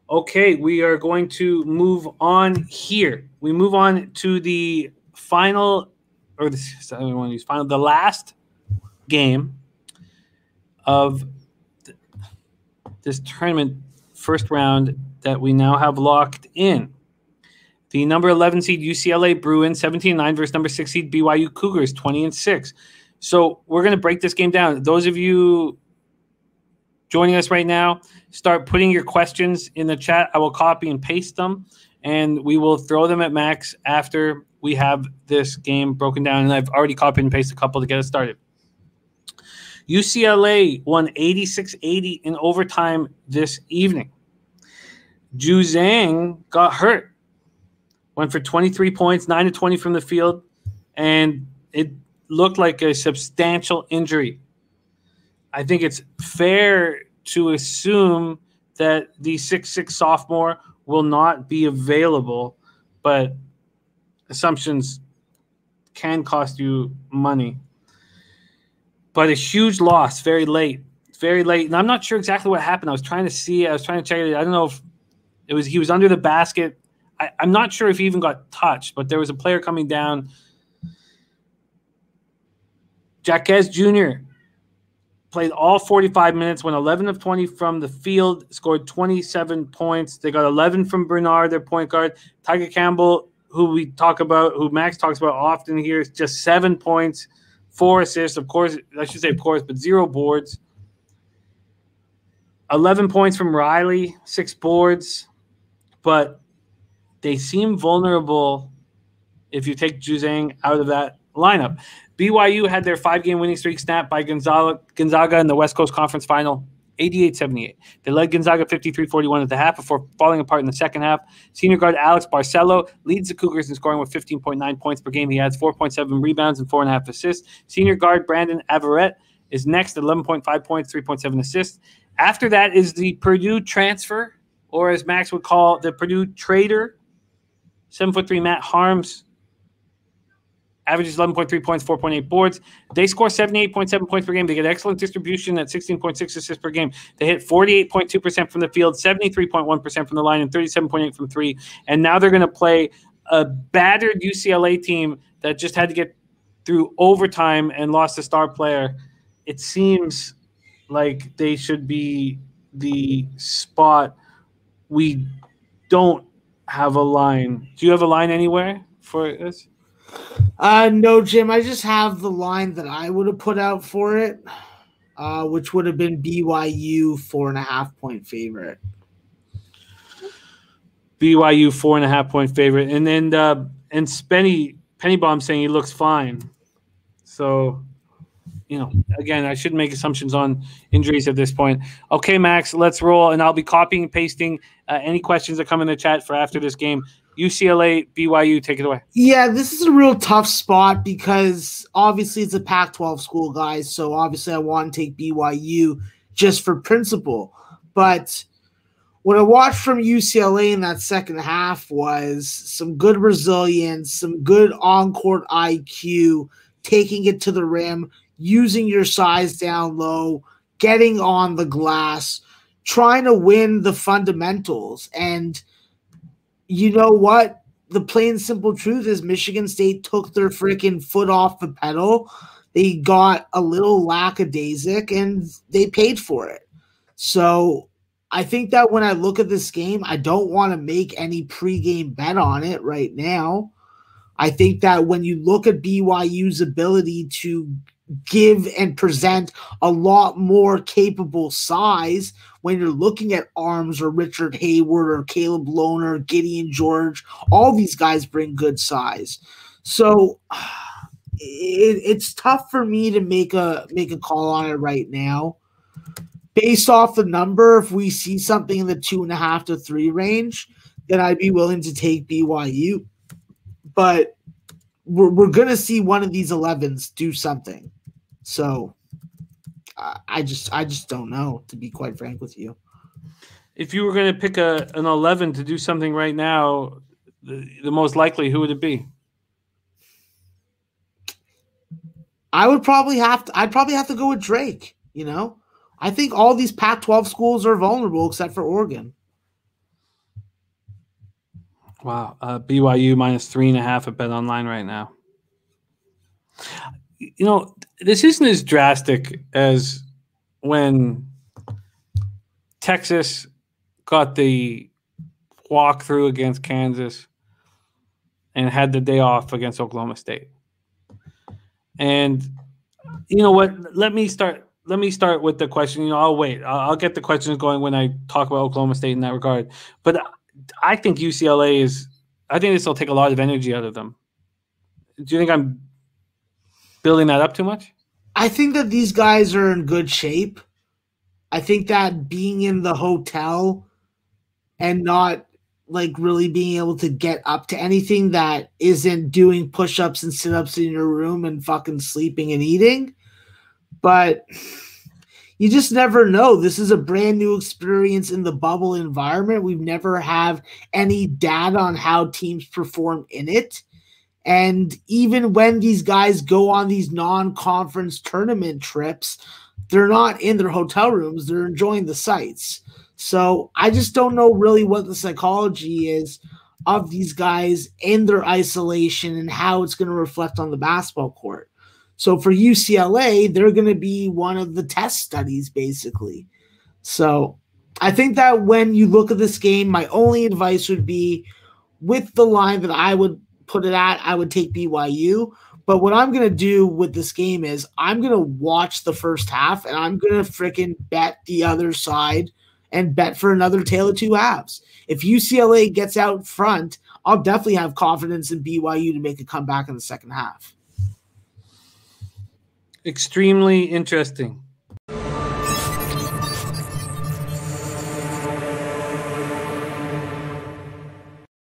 Okay, we are going to move on here. We move on to the final, or the last game of this tournament, first round that we now have locked in. The number 11 seed UCLA Bruins 17-9 versus number 6 seed BYU Cougars 20-6. So we're going to break this game down. Those of you joining us right now, start putting your questions in the chat. I will copy and paste them, and we will throw them at Max after we have this game broken down. And I've already copied and pasted a couple to get us started. UCLA won 86-80 in overtime this evening. Ju Zhang got hurt. Went for 23 points, 9 of 20 from the field, and it looked like a substantial injury. I think it's fair to assume that the 6'6" sophomore will not be available, but assumptions can cost you money. But a huge loss very late. And I'm not sure exactly what happened. I was trying to check it. I don't know if he was under the basket. I'm not sure if he even got touched, but there was a player coming down. Jaquez Jr. played all 45 minutes, went 11 of 20 from the field, scored 27 points. They got 11 from Bernard, their point guard. Tyger Campbell, who Max talks about often here, is just 7 points, 4 assists. Of course, I should say of course, but 0 boards. 11 points from Riley, 6 boards. But they seem vulnerable if you take Ju Zhang out of that lineup. BYU had their 5-game winning streak snapped by Gonzaga in the West Coast Conference Final, 88-78. They led Gonzaga 53-41 at the half before falling apart in the second half. Senior guard Alex Barcelo leads the Cougars in scoring with 15.9 points per game. He has 4.7 rebounds and 4.5 assists. Senior guard Brandon Averette is next at 11.5 points, 3.7 assists. After that is the Purdue transfer, or as Max would call the Purdue trader, 7'3" Matt Harms, averages 11.3 points, 4.8 boards. They score 78.7 points per game. They get excellent distribution at 16.6 assists per game. They hit 48.2% from the field, 73.1% from the line, and 37.8 from three. And now they're going to play a battered UCLA team that just had to get through overtime and lost a star player. It seems like they should be the spot. We don't have a line. Do you have a line anywhere for this? No, Jim. I just have the line that I would have put out for it, which would have been BYU 4.5-point favorite. BYU 4.5-point favorite, and then Pennybomb saying he looks fine. So, again, I shouldn't make assumptions on injuries at this point. Okay, Max, let's roll, and I'll be copying and pasting any questions that come in the chat for after this game. UCLA, BYU, take it away. Yeah, this is a real tough spot because obviously it's a Pac-12 school, guys, so obviously I want to take BYU just for principle. But what I watched from UCLA in that second half was some good resilience, some good on-court IQ, taking it to the rim, using your size down low, getting on the glass, trying to win the fundamentals. And you know what? The plain simple truth is Michigan State took their freaking foot off the pedal. They got a little lackadaisic, and they paid for it. So I think that when I look at this game, I don't want to make any pregame bet on it right now. I think that when you look at BYU's ability to give and present a lot more capable size, when you're looking at Arms or Richard Hayward or Caleb Lohner, Gideon George, all these guys bring good size. So it's tough for me to make a call on it right now. Based off the number, if we see something in the 2.5 to 3 range, then I'd be willing to take BYU. But we're going to see one of these 11s do something. So I just don't know, to be quite frank with you. If you were going to pick an 11 to do something right now, the most likely, who would it be? I'd probably have to go with Drake, I think all these Pac-12 schools are vulnerable except for Oregon. Wow. BYU -3.5 at Bet Online right now. You know, this isn't as drastic as when Texas got the walkthrough against Kansas and had the day off against Oklahoma State. And you know what? Let me start with the question. You know, I'll wait. I'll get the questions going when I talk about Oklahoma State in that regard. But I think UCLA is. I think this will take a lot of energy out of them. Do you think I'm building that up too much? I think that these guys are in good shape. I think that being in the hotel and not like really being able to get up to anything that isn't doing push-ups and sit-ups in your room and fucking sleeping and eating. But you just never know. This is a brand new experience in the bubble environment. We've never have any data on how teams perform in it. And even when these guys go on these non-conference tournament trips, they're not in their hotel rooms. They're enjoying the sights. So I just don't know really what the psychology is of these guys in their isolation and how it's going to reflect on the basketball court. So for UCLA, they're going to be one of the test studies, basically. So I think that when you look at this game, my only advice would be with the line that I would put it at, I would take BYU. But what I'm going to do with this game is I'm going to watch the first half and I'm going to freaking bet the other side and bet for another tale of two halves. If UCLA gets out front, I'll definitely have confidence in BYU to make a comeback in the second half. Extremely interesting.